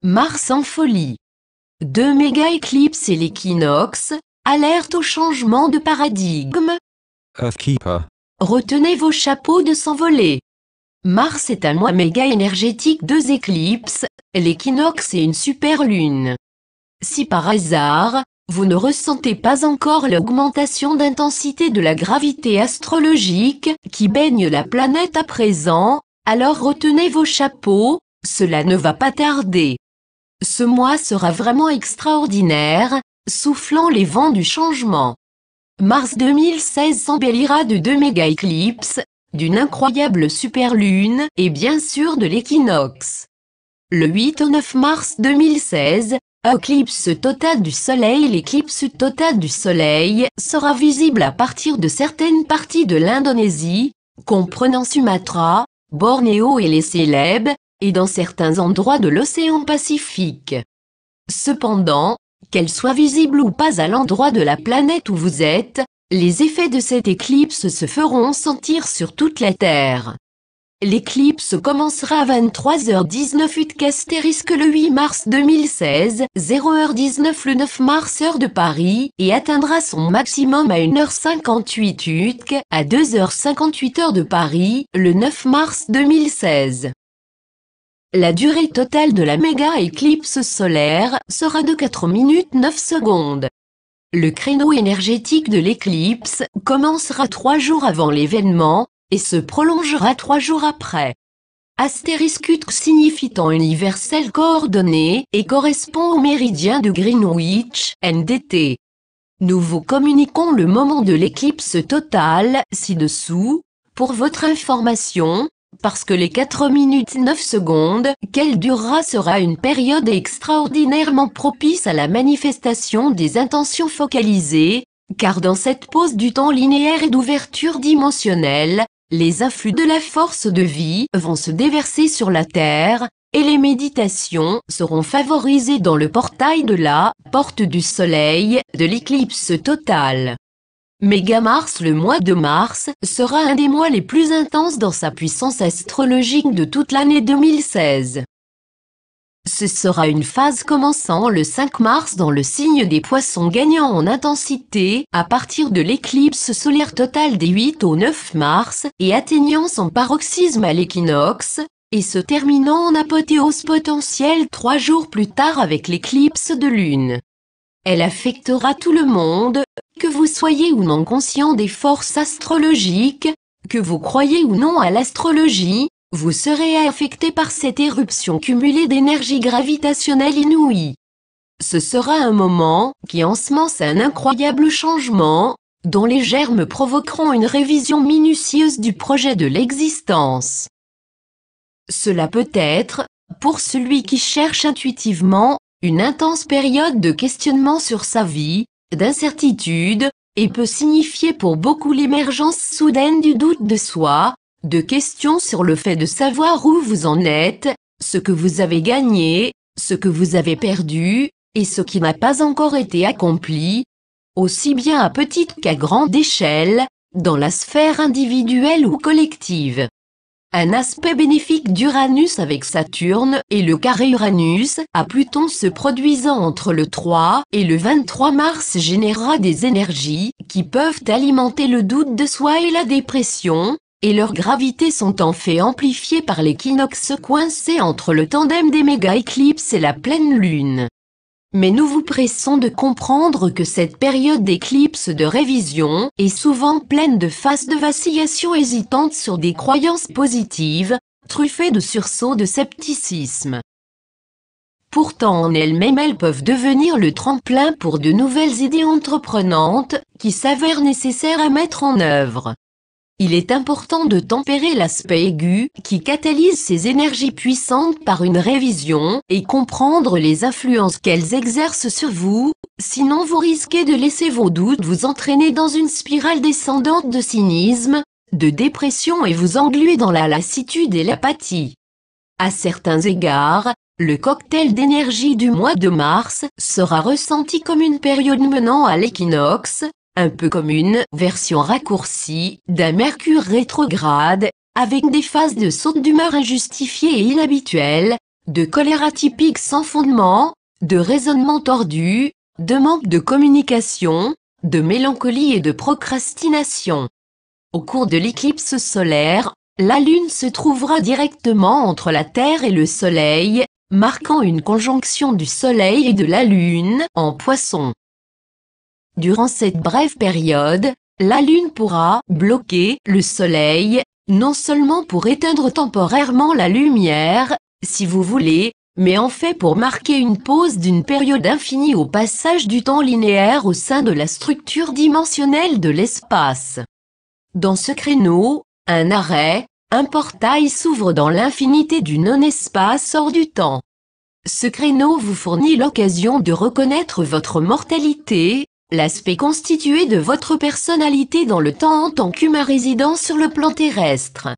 Mars en folie. 2 méga-éclipses et l'équinoxe, alerte au changement de paradigme. Earthkeeper. Retenez vos chapeaux de s'envoler. Mars est un mois méga énergétique, 2 éclipses, l'équinoxe et une super lune. Si par hasard, vous ne ressentez pas encore l'augmentation d'intensité de la gravité astrologique qui baigne la planète à présent, alors retenez vos chapeaux, cela ne va pas tarder. Ce mois sera vraiment extraordinaire, soufflant les vents du changement. Mars 2016 s'embellira de 2 méga-éclipses, d'une incroyable superlune et bien sûr de l'équinoxe. Le 8 au 9 mars 2016, éclipse totale du Soleil. L'éclipse totale du Soleil sera visible à partir de certaines parties de l'Indonésie, comprenant Sumatra, Bornéo et les Célèbes, et dans certains endroits de l'océan Pacifique. Cependant, qu'elle soit visible ou pas à l'endroit de la planète où vous êtes, les effets de cette éclipse se feront sentir sur toute la Terre. L'éclipse commencera à 23h19 UTC le 8 mars 2016, 0h19 le 9 mars heure de Paris, et atteindra son maximum à 1h58 UTC, à 2h58 heure de Paris, le 9 mars 2016. La durée totale de la méga-éclipse solaire sera de 4 minutes 9 secondes. Le créneau énergétique de l'éclipse commencera 3 jours avant l'événement, et se prolongera 3 jours après. Astérisque signifie temps universel coordonné et correspond au méridien de Greenwich, NDT. Nous vous communiquons le moment de l'éclipse totale, ci-dessous, pour votre information, parce que les 4 minutes 9 secondes qu'elle durera sera une période extraordinairement propice à la manifestation des intentions focalisées, car dans cette pause du temps linéaire et d'ouverture dimensionnelle, les afflux de la force de vie vont se déverser sur la Terre, et les méditations seront favorisées dans le portail de la porte du Soleil de l'éclipse totale. Méga-Mars. Le mois de mars sera un des mois les plus intenses dans sa puissance astrologique de toute l'année 2016. Ce sera une phase commençant le 5 mars dans le signe des Poissons, gagnant en intensité à partir de l'éclipse solaire totale des 8 au 9 mars et atteignant son paroxysme à l'équinoxe, et se terminant en apothéose potentielle 3 jours plus tard avec l'éclipse de lune. Elle affectera tout le monde, que vous soyez ou non conscient des forces astrologiques, que vous croyez ou non à l'astrologie, vous serez affecté par cette éruption cumulée d'énergie gravitationnelle inouïe. Ce sera un moment qui ensemence un incroyable changement, dont les germes provoqueront une révision minutieuse du projet de l'existence. Cela peut être, pour celui qui cherche intuitivement, une intense période de questionnement sur sa vie, d'incertitude, et peut signifier pour beaucoup l'émergence soudaine du doute de soi, de questions sur le fait de savoir où vous en êtes, ce que vous avez gagné, ce que vous avez perdu, et ce qui n'a pas encore été accompli, aussi bien à petite qu'à grande échelle, dans la sphère individuelle ou collective. Un aspect bénéfique d'Uranus avec Saturne et le carré Uranus à Pluton se produisant entre le 3 et le 23 mars générera des énergies qui peuvent alimenter le doute de soi et la dépression, et leurs gravités sont en fait amplifiées par l'équinoxe coincé entre le tandem des méga-éclipses et la pleine lune. Mais nous vous pressons de comprendre que cette période d'éclipse de révision est souvent pleine de phases de vacillation hésitantes sur des croyances positives, truffées de sursauts de scepticisme. Pourtant en elles-mêmes elles peuvent devenir le tremplin pour de nouvelles idées entreprenantes, qui s'avèrent nécessaires à mettre en œuvre. Il est important de tempérer l'aspect aigu qui catalyse ces énergies puissantes par une révision et comprendre les influences qu'elles exercent sur vous, sinon vous risquez de laisser vos doutes vous entraîner dans une spirale descendante de cynisme, de dépression et vous engluer dans la lassitude et l'apathie. À certains égards, le cocktail d'énergie du mois de mars sera ressenti comme une période menant à l'équinoxe, un peu comme une version raccourcie d'un Mercure rétrograde, avec des phases de saute d'humeur injustifiées et inhabituelles, de colère atypique sans fondement, de raisonnement tordu, de manque de communication, de mélancolie et de procrastination. Au cours de l'éclipse solaire, la Lune se trouvera directement entre la Terre et le Soleil, marquant une conjonction du Soleil et de la Lune en Poissons. Durant cette brève période, la Lune pourra bloquer le Soleil, non seulement pour éteindre temporairement la lumière, si vous voulez, mais en fait pour marquer une pause d'une période infinie au passage du temps linéaire au sein de la structure dimensionnelle de l'espace. Dans ce créneau, un arrêt, un portail s'ouvre dans l'infinité du non-espace hors du temps. Ce créneau vous fournit l'occasion de reconnaître votre mortalité, l'aspect constitué de votre personnalité dans le temps en tant qu'humain résidant sur le plan terrestre.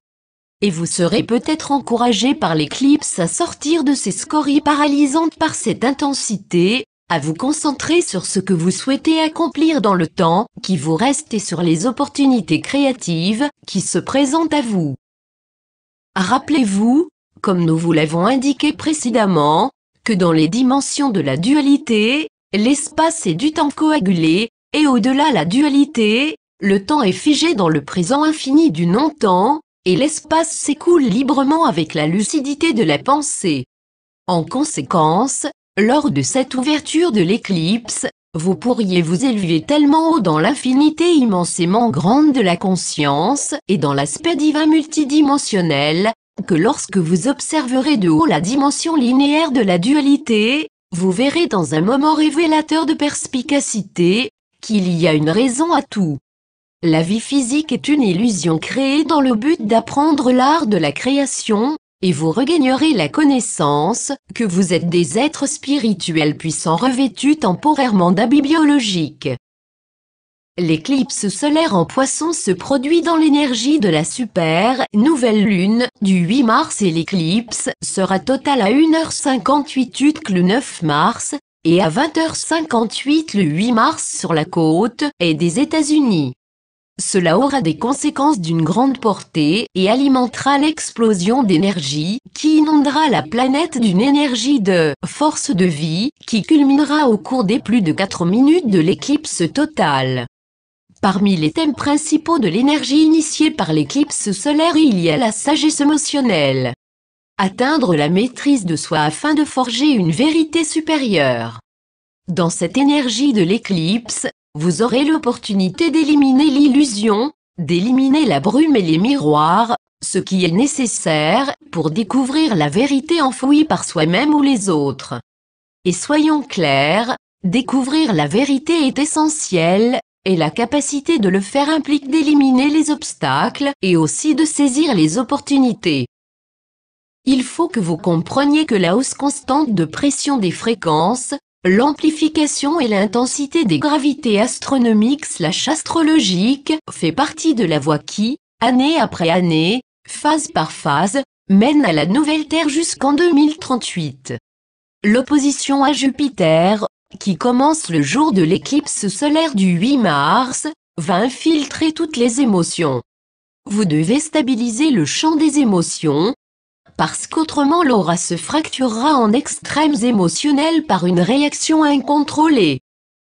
Et vous serez peut-être encouragé par l'éclipse à sortir de ces scories paralysantes par cette intensité, à vous concentrer sur ce que vous souhaitez accomplir dans le temps qui vous reste et sur les opportunités créatives qui se présentent à vous. Rappelez-vous, comme nous vous l'avons indiqué précédemment, que dans les dimensions de la dualité, l'espace est du temps coagulé, et au-delà la dualité, le temps est figé dans le présent infini du non-temps, et l'espace s'écoule librement avec la lucidité de la pensée. En conséquence, lors de cette ouverture de l'éclipse, vous pourriez vous élever tellement haut dans l'infinité immensément grande de la conscience et dans l'aspect divin multidimensionnel, que lorsque vous observerez de haut la dimension linéaire de la dualité, vous verrez dans un moment révélateur de perspicacité, qu'il y a une raison à tout. La vie physique est une illusion créée dans le but d'apprendre l'art de la création, et vous regagnerez la connaissance que vous êtes des êtres spirituels puissants revêtus temporairement d'habits biologiques. L'éclipse solaire en Poissons se produit dans l'énergie de la super nouvelle lune du 8 mars et l'éclipse sera totale à 1h58 UTC le 9 mars et à 20h58 le 8 mars sur la côte est des États-Unis. Cela aura des conséquences d'une grande portée et alimentera l'explosion d'énergie qui inondera la planète d'une énergie de force de vie qui culminera au cours des plus de 4 minutes de l'éclipse totale. Parmi les thèmes principaux de l'énergie initiée par l'éclipse solaire, il y a la sagesse émotionnelle. Atteindre la maîtrise de soi afin de forger une vérité supérieure. Dans cette énergie de l'éclipse, vous aurez l'opportunité d'éliminer l'illusion, d'éliminer la brume et les miroirs, ce qui est nécessaire pour découvrir la vérité enfouie par soi-même ou les autres. Et soyons clairs, découvrir la vérité est essentiel, et la capacité de le faire implique d'éliminer les obstacles et aussi de saisir les opportunités. Il faut que vous compreniez que la hausse constante de pression des fréquences, l'amplification et l'intensité des gravités astronomiques/astrologiques fait partie de la voie qui, année après année, phase par phase, mène à la nouvelle Terre jusqu'en 2038. L'opposition à Jupiter, qui commence le jour de l'éclipse solaire du 8 mars, va infiltrer toutes les émotions. Vous devez stabiliser le champ des émotions, parce qu'autrement l'aura se fracturera en extrêmes émotionnels par une réaction incontrôlée.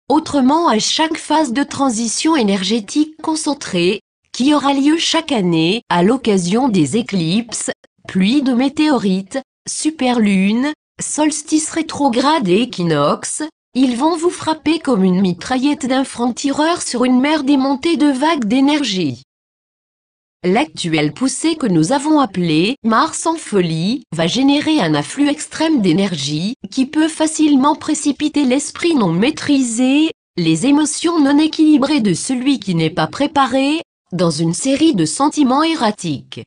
Autrement, à chaque phase de transition énergétique concentrée, qui aura lieu chaque année à l'occasion des éclipses, pluies de météorites, superlunes, solstices rétrogrades et équinoxes, ils vont vous frapper comme une mitraillette d'un franc-tireur sur une mer démontée de vagues d'énergie. L'actuelle poussée que nous avons appelée Mars en folie va générer un afflux extrême d'énergie qui peut facilement précipiter l'esprit non maîtrisé, les émotions non équilibrées de celui qui n'est pas préparé, dans une série de sentiments erratiques.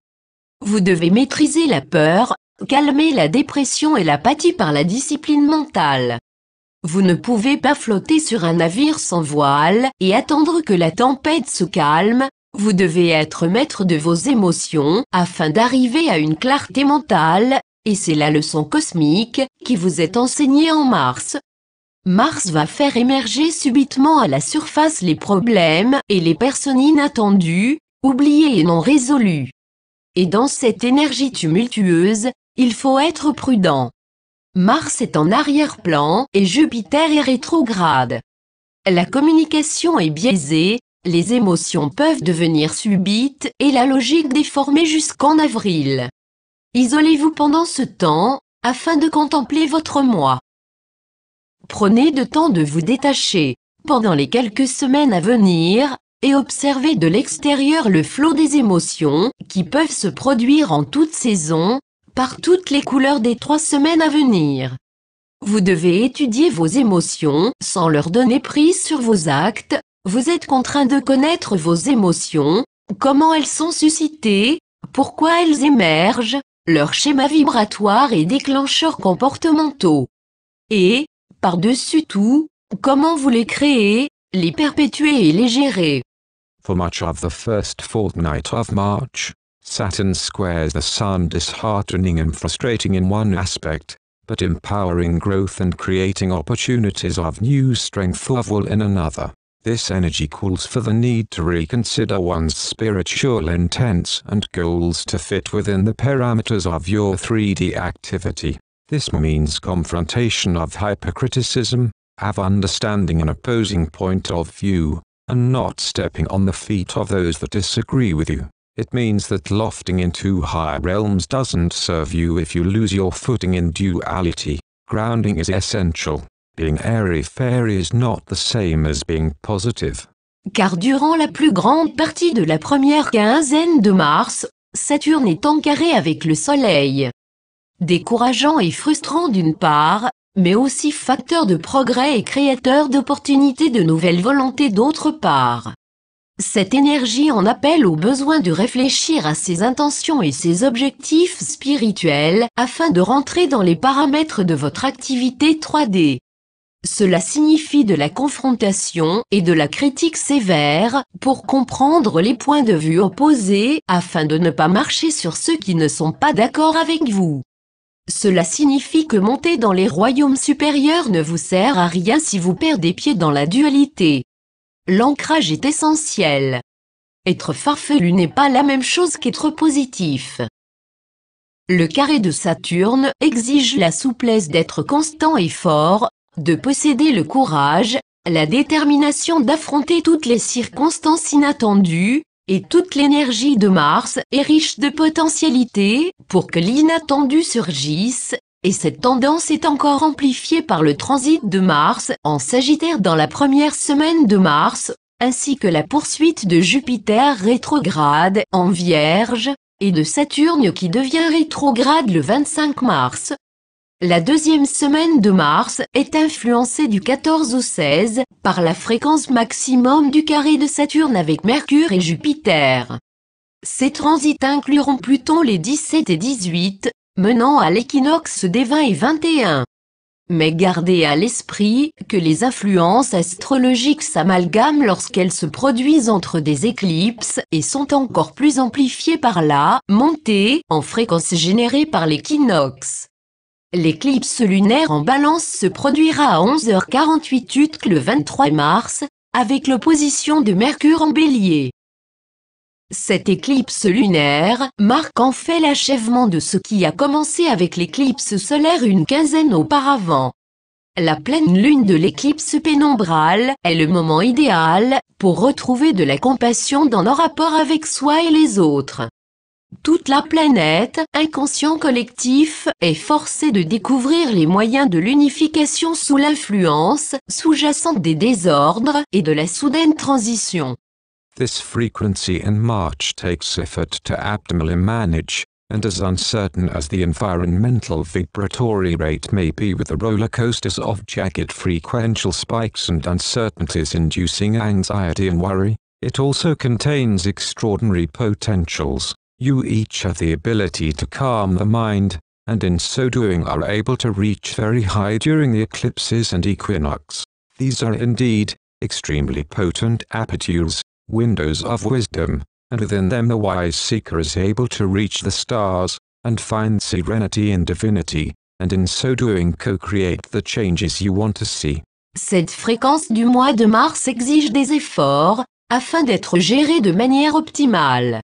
Vous devez maîtriser la peur, calmer la dépression et l'apathie par la discipline mentale. Vous ne pouvez pas flotter sur un navire sans voile et attendre que la tempête se calme. Vous devez être maître de vos émotions afin d'arriver à une clarté mentale, et c'est la leçon cosmique qui vous est enseignée en mars. Mars va faire émerger subitement à la surface les problèmes et les personnes inattendues, oubliées et non résolues. Et dans cette énergie tumultueuse, il faut être prudent. Mars est en arrière-plan et Jupiter est rétrograde. La communication est biaisée, les émotions peuvent devenir subites et la logique déformée jusqu'en avril. Isolez-vous pendant ce temps, afin de contempler votre moi. Prenez le temps de vous détacher, pendant les quelques semaines à venir, et observez de l'extérieur le flot des émotions, qui peuvent se produire en toute saison, par toutes les couleurs des 3 semaines à venir. Vous devez étudier vos émotions, sans leur donner prise sur vos actes. Vous êtes contraint de connaître vos émotions, comment elles sont suscitées, pourquoi elles émergent, leurs schémas vibratoires et déclencheurs comportementaux. Et, par-dessus tout, comment vous les créez, les perpétuer et les gérer. For much of the first fortnight of March, Saturn squares the Sun, disheartening and frustrating in one aspect, but empowering growth and creating opportunities of new strength of will in another. This energy calls for the need to reconsider one's spiritual intents and goals to fit within the parameters of your 3D activity. This means confrontation of hypercriticism, of understanding an opposing point of view, and not stepping on the feet of those that disagree with you. It means that lofting into higher realms doesn't serve you if you lose your footing in duality. Grounding is essential. Being airy-fairy is not the same as being positive. Car durant la plus grande partie de la première quinzaine de mars, Saturne est en carré avec le Soleil. Décourageant et frustrant d'une part, mais aussi facteur de progrès et créateur d'opportunités de nouvelles volontés d'autre part. Cette énergie en appelle au besoin de réfléchir à ses intentions et ses objectifs spirituels afin de rentrer dans les paramètres de votre activité 3D. Cela signifie de la confrontation et de la critique sévère pour comprendre les points de vue opposés afin de ne pas marcher sur ceux qui ne sont pas d'accord avec vous. Cela signifie que monter dans les royaumes supérieurs ne vous sert à rien si vous perdez pied dans la dualité. L'ancrage est essentiel. Être farfelu n'est pas la même chose qu'être positif. Le carré de Saturne exige la souplesse d'être constant et fort, de posséder le courage, la détermination d'affronter toutes les circonstances inattendues, et toute l'énergie de Mars est riche de potentialités pour que l'inattendu surgisse, et cette tendance est encore amplifiée par le transit de Mars en Sagittaire dans la première semaine de mars, ainsi que la poursuite de Jupiter rétrograde en Vierge, et de Saturne qui devient rétrograde le 25 mars. La deuxième semaine de mars est influencée du 14 au 16 par la fréquence maximum du carré de Saturne avec Mercure et Jupiter. Ces transits incluront Pluton les 17 et 18, menant à l'équinoxe des 20 et 21. Mais gardez à l'esprit que les influences astrologiques s'amalgament lorsqu'elles se produisent entre des éclipses et sont encore plus amplifiées par la montée en fréquence générée par l'équinoxe. L'éclipse lunaire en Balance se produira à 11h48 UTC le 23 mars, avec l'opposition de Mercure en Bélier. Cette éclipse lunaire marque en fait l'achèvement de ce qui a commencé avec l'éclipse solaire une quinzaine auparavant. La pleine lune de l'éclipse pénombrale est le moment idéal pour retrouver de la compassion dans nos rapports avec soi et les autres. Toute la planète, inconscient collectif, est forcée de découvrir les moyens de l'unification sous l'influence sous-jacente des désordres et de la soudaine transition. This frequency in March takes effort to optimally manage, and as uncertain as the environmental vibratory rate may be with the roller coasters of jagged frequential spikes and uncertainties inducing anxiety and worry, it also contains extraordinary potentials. You each have the ability to calm the mind, and in so doing are able to reach very high during the eclipses and equinox. These are indeed extremely potent apertures, windows of wisdom, and within them the wise seeker is able to reach the stars, and find serenity in divinity, and in so doing co-create the changes you want to see. Cette fréquence du mois de mars exige des efforts, afin d'être gérée de manière optimale.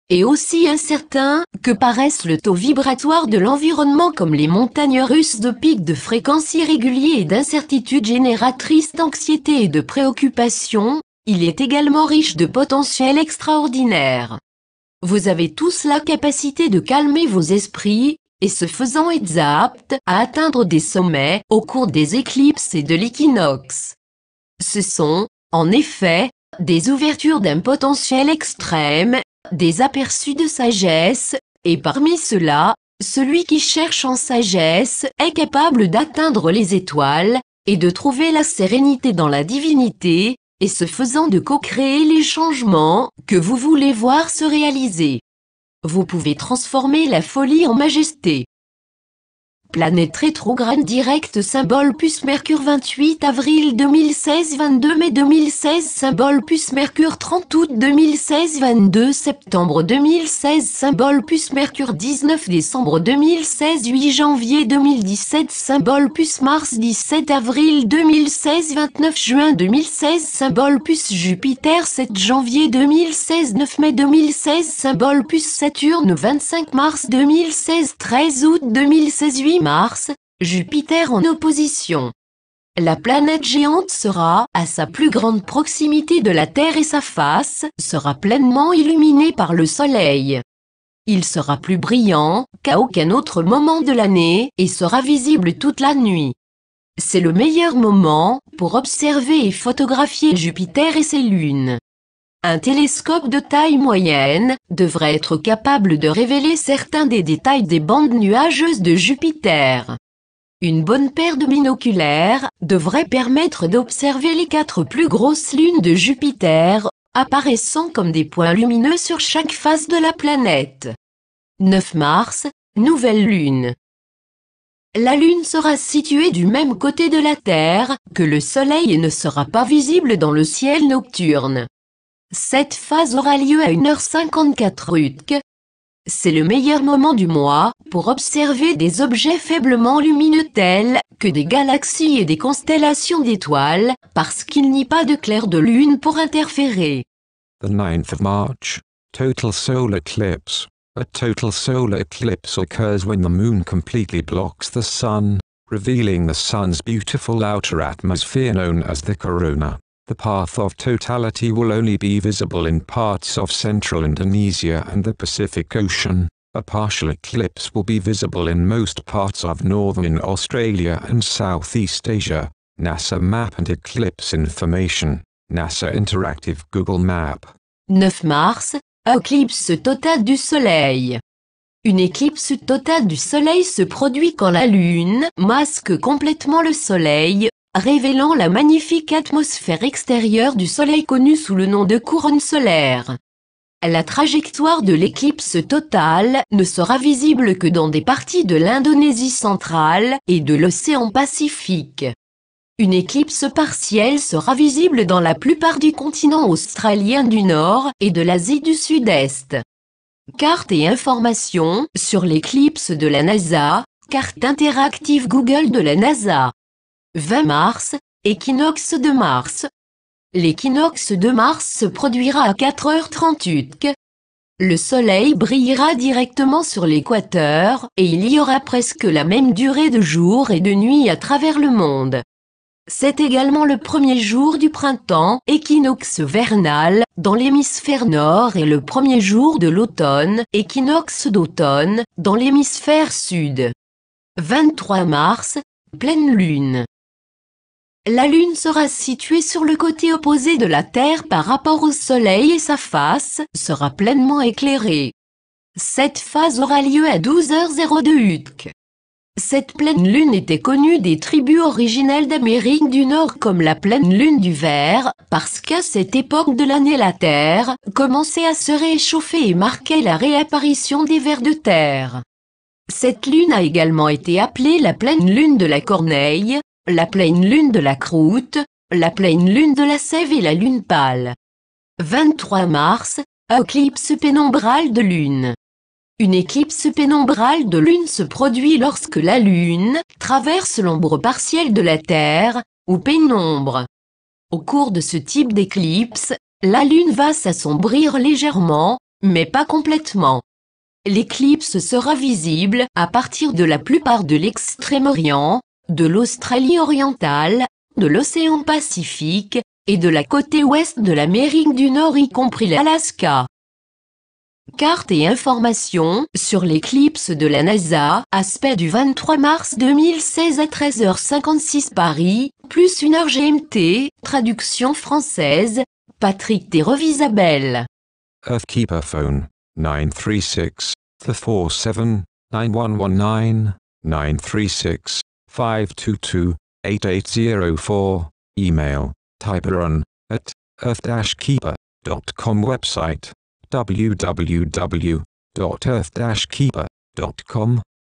et aussi incertain que paraissent le taux vibratoire de l'environnement comme les montagnes russes de pics de fréquence irréguliers et d'incertitudes génératrices d'anxiété et de préoccupation, il est également riche de potentiel extraordinaire. Vous avez tous la capacité de calmer vos esprits, et ce faisant êtes aptes à atteindre des sommets au cours des éclipses et de l'équinoxe. Ce sont, en effet, des ouvertures d'un potentiel extrême, des aperçus de sagesse, et parmi ceux-là, celui qui cherche en sagesse est capable d'atteindre les étoiles, et de trouver la sérénité dans la divinité, et ce faisant de co-créer les changements que vous voulez voir se réaliser. Vous pouvez transformer la folie en majesté. Planète rétrograde directe symbole puce Mercure 28 avril 2016 22 mai 2016 symbole puce Mercure 30 août 2016 22 septembre 2016 symbole puce Mercure 19 décembre 2016 8 janvier 2017 symbole puce Mars 17 avril 2016 29 juin 2016 symbole puce Jupiter 7 janvier 2016 9 mai 2016 symbole puce Saturne 25 mars 2016 13 août 2016 8 mars, Jupiter en opposition. La planète géante sera à sa plus grande proximité de la Terre et sa face sera pleinement illuminée par le Soleil. Il sera plus brillant qu'à aucun autre moment de l'année et sera visible toute la nuit. C'est le meilleur moment pour observer et photographier Jupiter et ses lunes. Un télescope de taille moyenne devrait être capable de révéler certains des détails des bandes nuageuses de Jupiter. Une bonne paire de binoculaires devrait permettre d'observer les 4 plus grosses lunes de Jupiter, apparaissant comme des points lumineux sur chaque face de la planète. 9 mars, nouvelle lune. La Lune sera située du même côté de la Terre que le Soleil et ne sera pas visible dans le ciel nocturne. Cette phase aura lieu à 1h54 UTC. C'est le meilleur moment du mois pour observer des objets faiblement lumineux tels que des galaxies et des constellations d'étoiles, parce qu'il n'y a pas de clair de lune pour interférer. The 9th of March, total solar eclipse. A total solar eclipse occurs when the moon completely blocks the sun, revealing the sun's beautiful outer atmosphere known as the corona. The path of totality will only be visible in parts of central Indonesia and the Pacific Ocean. A partial eclipse will be visible in most parts of northern Australia and Southeast Asia. NASA Map and Eclipse Information. NASA Interactive Google Map. 9 mars, éclipse totale du Soleil. Une éclipse totale du Soleil se produit quand la Lune masque complètement le Soleil, révélant la magnifique atmosphère extérieure du Soleil connue sous le nom de couronne solaire. La trajectoire de l'éclipse totale ne sera visible que dans des parties de l'Indonésie centrale et de l'océan Pacifique. Une éclipse partielle sera visible dans la plupart du continent australien du Nord et de l'Asie du Sud-Est. Carte et informations sur l'éclipse de la NASA, carte interactive Google de la NASA. 20 mars, équinoxe de Mars. L'équinoxe de Mars se produira à 4h30 UTC. Le Soleil brillera directement sur l'équateur et il y aura presque la même durée de jour et de nuit à travers le monde. C'est également le premier jour du printemps, équinoxe vernal, dans l'hémisphère nord et le premier jour de l'automne, équinoxe d'automne, dans l'hémisphère sud. 23 mars, pleine lune. La Lune sera située sur le côté opposé de la Terre par rapport au Soleil et sa face sera pleinement éclairée. Cette phase aura lieu à 12h02 UTC. Cette pleine lune était connue des tribus originelles d'Amérique du Nord comme la pleine lune du ver, parce qu'à cette époque de l'année la Terre commençait à se réchauffer et marquait la réapparition des vers de terre. Cette lune a également été appelée la pleine lune de la Corneille, la pleine lune de la Croûte, la pleine lune de la Sève et la lune pâle. 23 mars, éclipse pénombrale de lune. Une éclipse pénombrale de lune se produit lorsque la lune traverse l'ombre partielle de la Terre, ou pénombre. Au cours de ce type d'éclipse, la lune va s'assombrir légèrement, mais pas complètement. L'éclipse sera visible à partir de la plupart de l'Extrême-Orient, de l'Australie orientale, de l'océan Pacifique, et de la côte ouest de l'Amérique du Nord y compris l'Alaska. Carte et informations sur l'éclipse de la NASA, aspect du 23 mars 2016 à 13h56 Paris, plus 1h GMT, traduction française, Patrick Desrevis-Isabelle. Earthkeeper phone, 936-447-9119, 936-522-8804, email, typeron@earth-keeper.com website, www.earth-keeper.com